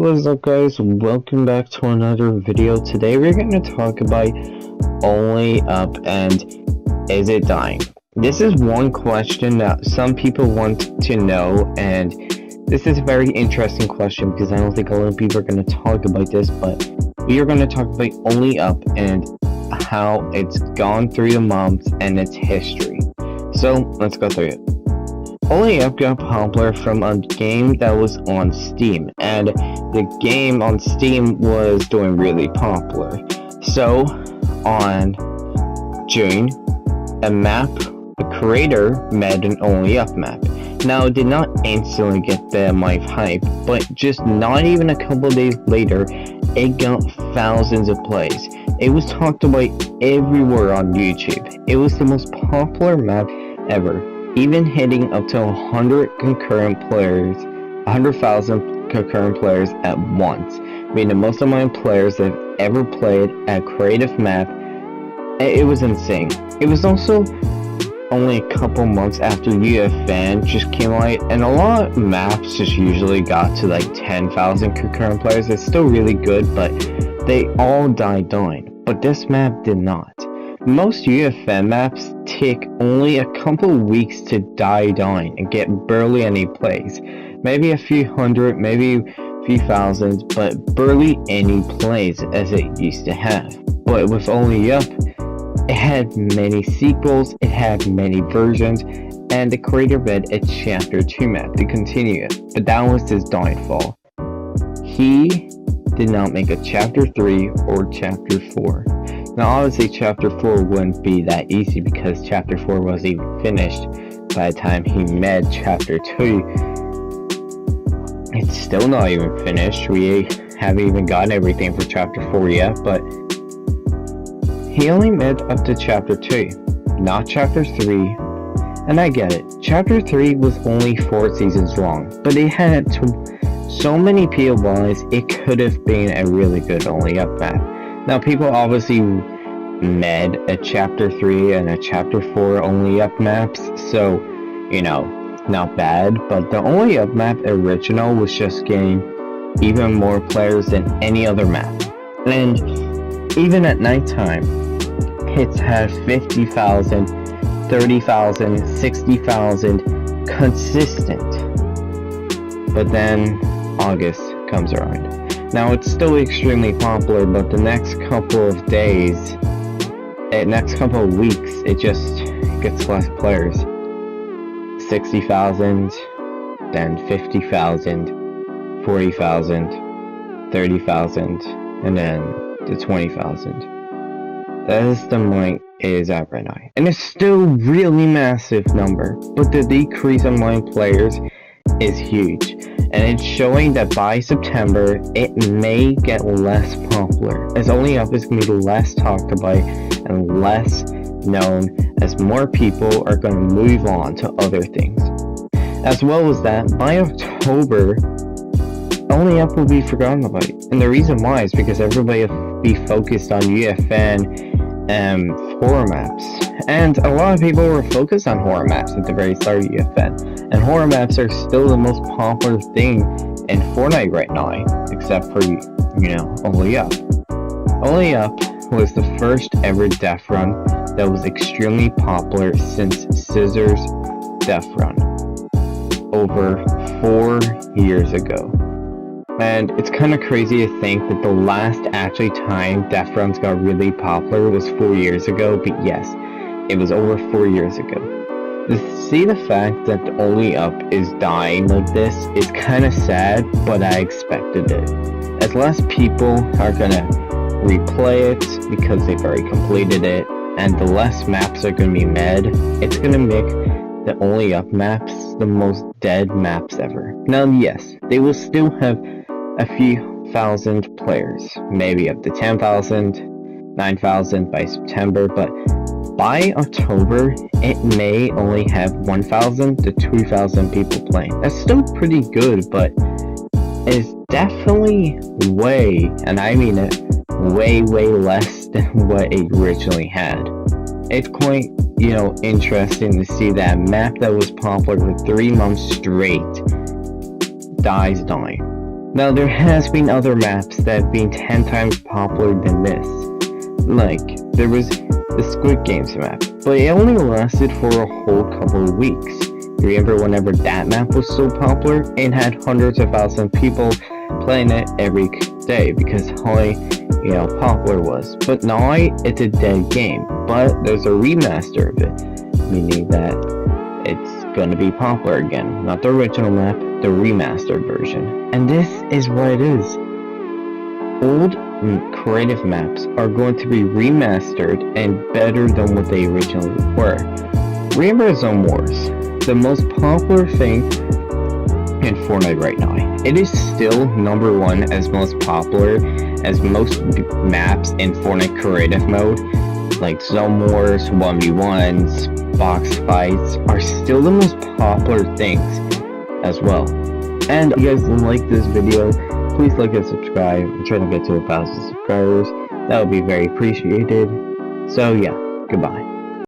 What's up guys, welcome back to another video. Today we're going to talk about Only Up and is it dying? This is one question that some people want to know, and this is a very interesting question because I don't think a lot of people are going to talk about this, but we are going to talk about Only Up and how it's gone through the months and its history. So let's go through it. Only Up got popular from a game that was on Steam, and the game on Steam was doing really popular. So, on June, a creator made an Only Up map. Now, it did not instantly get the amount of hype, but just not even a couple days later, it got thousands of plays. It was talked about everywhere on YouTube. It was the most popular map ever, even hitting up to 100,000 concurrent players at once, being the most amount of players that have ever played a creative map. It was insane. It was also only a couple months after UFN just came out, and a lot of maps just usually got to like 10,000 concurrent players. It's still really good, but they all died down. But this map did not. Most UFN maps take only a couple weeks to die down and get barely any plays. Maybe a few hundred, maybe a few thousand, but barely any plays as it used to have. But with Only Up, it had many sequels, it had many versions, and the creator made a Chapter 2 map to continue it. But that was his downfall. He did not make a Chapter 3 or Chapter 4. Now obviously Chapter 4 wouldn't be that easy because Chapter 4 wasn't even finished by the time he made Chapter 2. It's still not even finished. We haven't even gotten everything for Chapter 4 yet, but he only made up to Chapter 2, not Chapter 3. And I get it, Chapter 3 was only 4 seasons long, but it had so many POIs, it could have been a really good Only Up map. Now people obviously made a Chapter 3 and a Chapter 4 Only Up maps, so, you know, not bad, but the Only Up map original was just getting even more players than any other map. And even at nighttime, hits had 50,000, 30,000, 60,000 consistent. But then August comes around. Now it's still extremely popular, but the next couple of days, next couple of weeks, it just gets less players. 60,000, then 50,000, 40,000, 30,000, and then to 20,000. That is the amount it is at right now. And it's still really massive number, but the decrease in amount of players is huge. And it's showing that by September, it may get less popular, as Only Up is going to be less talked about and less known, as more people are going to move on to other things. As well as that, by October, Only Up will be forgotten about. And the reason why is because everybody will be focused on UFN and horror maps. And a lot of people were focused on horror maps at the very start of UFN. And horror maps are still the most popular thing in Fortnite right now, except for, you know, Only Up. Only Up was the first ever death run that was extremely popular since Scissors Death Run over 4 years ago. And it's kind of crazy to think that the last actually time death runs got really popular was 4 years ago, but yes, it was over 4 years ago. To see the fact that Only Up is dying like this is kind of sad, but I expected it. As less people are gonna replay it because they've already completed it, and the less maps are gonna be made, it's gonna make the Only Up maps the most dead maps ever. Now yes, they will still have a few thousand players, maybe up to 10,000, 9,000 by September, but by October, it may only have 1,000 to 2,000 people playing. That's still pretty good, but it's definitely way, and I mean it, way less than what it originally had. It's quite, you know, interesting to see that map that was popular for 3 months straight dies down. Now there has been other maps that have been 10 times popular than this. Like, there was the Squid Games map, but it only lasted for a whole couple of weeks. Remember whenever that map was so popular and had hundreds of thousands of people playing it every day because how popular it was. But now it's a dead game, but there's a remaster of it, meaning that it's gonna be popular again. Not the original map, the remastered version. And this is what it is. Old creative maps are going to be remastered and better than what they originally were. Remember Zone Wars, the most popular thing in Fortnite right now. It is still number one as most popular as most maps in Fortnite creative mode, like Zone Wars, 1v1s, box fights, are still the most popular things as well. And if you guys like this video, please like and subscribe. I'm trying to get to 1,000 subscribers. That would be very appreciated. So yeah, goodbye.